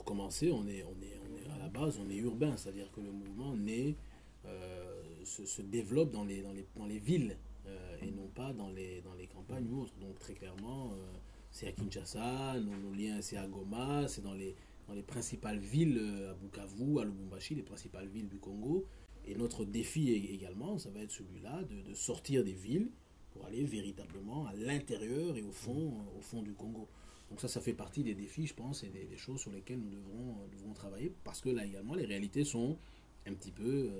commencer, à la base, on est urbain, c'est-à-dire que le mouvement se développe dans les villes et non pas dans les campagnes ou autres. Donc très clairement, c'est à Kinshasa, nos liens c'est à Goma, c'est dans les principales villes, à Bukavu, à Lubumbashi, les principales villes du Congo. Et notre défi également, ça va être celui-là, de sortir des villes pour aller véritablement à l'intérieur et au fond du Congo. Donc ça fait partie des défis, je pense, et des choses sur lesquelles nous devrons travailler, parce que là également, les réalités sont un petit peu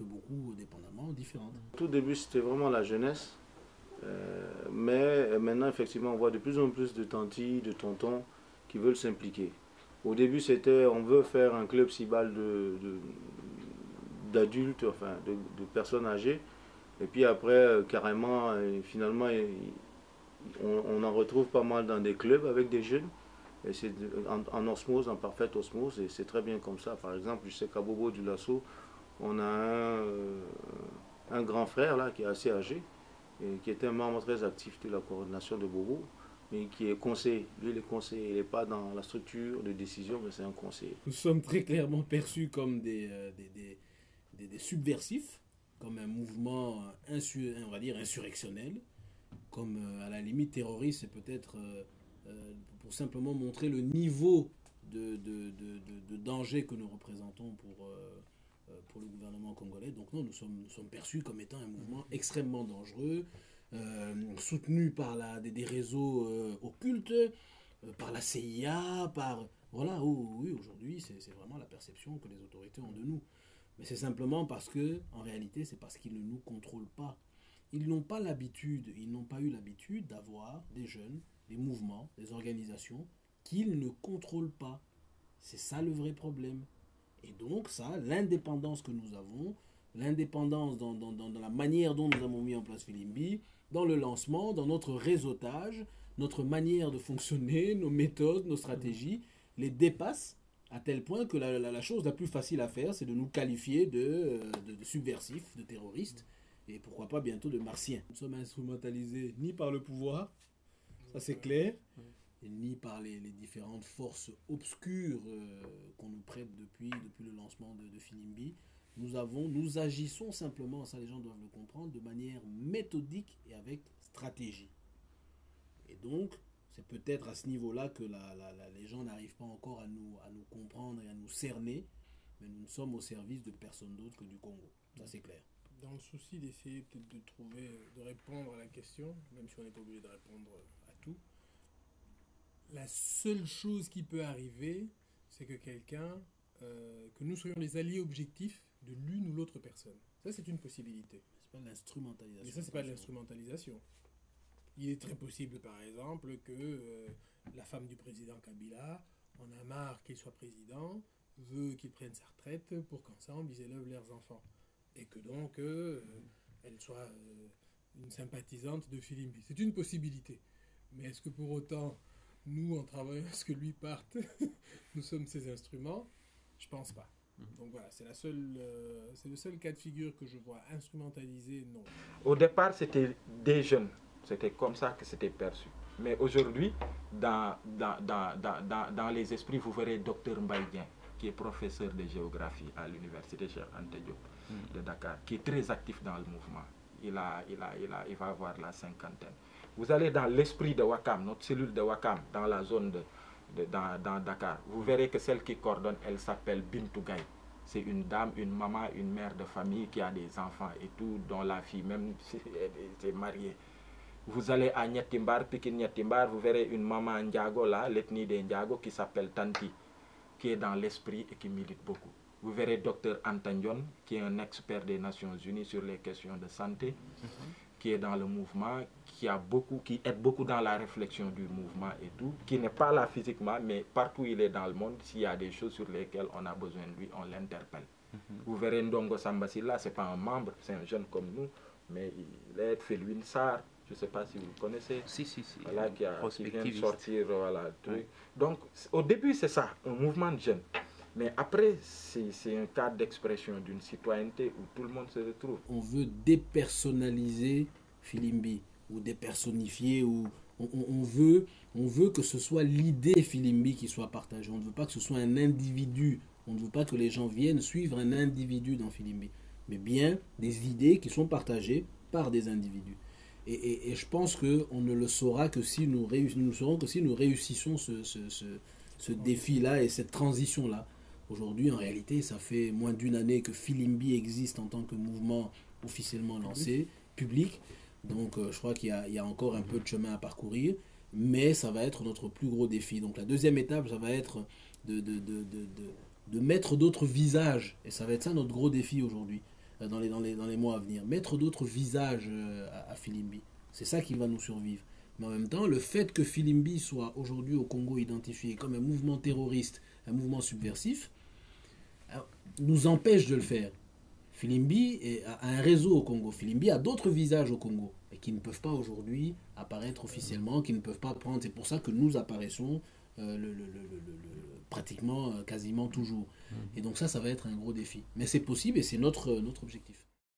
beaucoup dépendamment différentes. Au tout début, c'était vraiment la jeunesse, mais maintenant, effectivement, on voit de plus en plus de tantis, de tontons qui veulent s'impliquer. Au début, c'était on veut faire un club cibal d'adultes, enfin de personnes âgées, et puis après, carrément, finalement, on en retrouve pas mal dans des clubs avec des jeunes. Et c'est en osmose, en parfaite osmose, et c'est très bien comme ça. Par exemple, je sais qu'à Bobo du Lasso, on a un grand frère là qui est assez âgé, et qui était un membre très actif de la coordination de Bobo, mais qui est conseiller. Lui, il est conseiller, il n'est pas dans la structure de décision, mais c'est un conseiller. Nous sommes très clairement perçus comme des subversifs, comme un mouvement, on va dire, insurrectionnel, comme à la limite terroriste, c'est peut-être pour simplement montrer le niveau de danger que nous représentons pour le gouvernement congolais. Donc non, nous sommes perçus comme étant un mouvement extrêmement dangereux, soutenu par des réseaux occultes, par la CIA, Voilà, oui, aujourd'hui, c'est vraiment la perception que les autorités ont de nous. Mais c'est simplement parce que, en réalité, c'est parce qu'ils ne nous contrôlent pas. Ils n'ont pas eu l'habitude d'avoir des jeunes, des mouvements, des organisations qu'ils ne contrôlent pas. C'est ça le vrai problème. Et donc ça, l'indépendance que nous avons, l'indépendance dans la manière dont nous avons mis en place Filimbi, dans le lancement, dans notre réseautage, notre manière de fonctionner, nos méthodes, nos stratégies, les dépassent à tel point que la chose la plus facile à faire, c'est de nous qualifier de subversifs, de terroristes, et pourquoi pas bientôt de martiens. Nous sommes instrumentalisés ni par le pouvoir, ça c'est clair, et ni par les différentes forces obscures qu'on nous prête depuis le lancement de Filimbi. Nous agissons simplement, ça les gens doivent le comprendre, de manière méthodique et avec stratégie. Et donc, c'est peut-être à ce niveau-là que les gens n'arrivent pas encore à nous comprendre et à nous cerner, mais nous ne sommes au service de personne d'autre que du Congo. Ça c'est clair. Dans le souci d'essayer peut-être de répondre à la question, même si on n'est pas obligé de répondre à tout, la seule chose qui peut arriver, c'est que que nous soyons les alliés objectifs de l'une ou l'autre personne. Ça, c'est une possibilité. C'est pas de l'instrumentalisation. Mais ça, c'est pas de l'instrumentalisation. Il est très possible, par exemple, que la femme du président Kabila en a marre qu'il soit président, veut qu'il prenne sa retraite pour qu'ensemble, ils élèvent leurs enfants. Et que donc, elle soit une sympathisante de Filimbi. C'est une possibilité. Mais est-ce que pour autant, nous, en travaillant à ce que lui parte, nous sommes ses instruments? Je pense pas. Donc voilà, c'est le seul cas de figure que je vois. Instrumentalisé, non. Au départ, c'était des jeunes. C'était comme ça que c'était perçu. Mais aujourd'hui, dans les esprits, vous verrez Dr Mbaïdien, qui est professeur de géographie à l'université Cheikh Anta Diop de Dakar, qui est très actif dans le mouvement. Il va avoir la cinquantaine. Vous allez dans l'esprit de Wakam, notre cellule de Wakam, dans la zone dans Dakar. Vous verrez que celle qui coordonne, elle s'appelle Bintou Gaye. C'est une dame, une maman, une mère de famille qui a des enfants et tout, dont la fille même est mariée. Vous allez à Nyatimbar, Pikine Nyatimbar, vous verrez une maman Ndiago là, l'ethnie des Ndiago, qui s'appelle Tanti, qui est dans l'esprit et qui milite beaucoup. Vous verrez Dr Antandion, qui est un expert des Nations Unies sur les questions de santé, qui est dans le mouvement, qui aide beaucoup dans la réflexion du mouvement et tout, qui n'est pas là physiquement, mais partout où il est dans le monde, s'il y a des choses sur lesquelles on a besoin de lui, on l'interpelle. Vous verrez Ndongo Sambasila, ce n'est pas un membre, c'est un jeune comme nous, mais il est Féluine Sarr, je ne sais pas si vous le connaissez. Si. Voilà, qui vient de sortir, voilà, truc. Donc, au début, c'est ça, un mouvement de jeunes. Mais après, c'est un cadre d'expression d'une citoyenneté où tout le monde se retrouve. On veut dépersonnaliser Filimbi, ou dépersonnifier, ou on veut que ce soit l'idée Filimbi qui soit partagée. On ne veut pas que ce soit un individu. On ne veut pas que les gens viennent suivre un individu dans Filimbi, mais bien des idées qui sont partagées par des individus. Et je pense qu'on ne le saura que si nous réussissons ce défi-là et cette transition-là. Aujourd'hui, en réalité, ça fait moins d'une année que Filimbi existe en tant que mouvement officiellement lancé, public. Donc, je crois qu'il y a encore un peu de chemin à parcourir, mais ça va être notre plus gros défi. Donc, la deuxième étape, ça va être de mettre d'autres visages. Et ça va être ça notre gros défi aujourd'hui, dans les mois à venir. Mettre d'autres visages à Filimbi. C'est ça qui va nous survivre. Mais en même temps, le fait que Filimbi soit aujourd'hui au Congo identifié comme un mouvement terroriste, un mouvement subversif, nous empêche de le faire. Filimbi a un réseau au Congo. Filimbi a d'autres visages au Congo, et qui ne peuvent pas aujourd'hui apparaître officiellement, qui ne peuvent pas prendre. C'est pour ça que nous apparaissons pratiquement, quasiment toujours. Et donc ça va être un gros défi. Mais c'est possible et c'est notre objectif.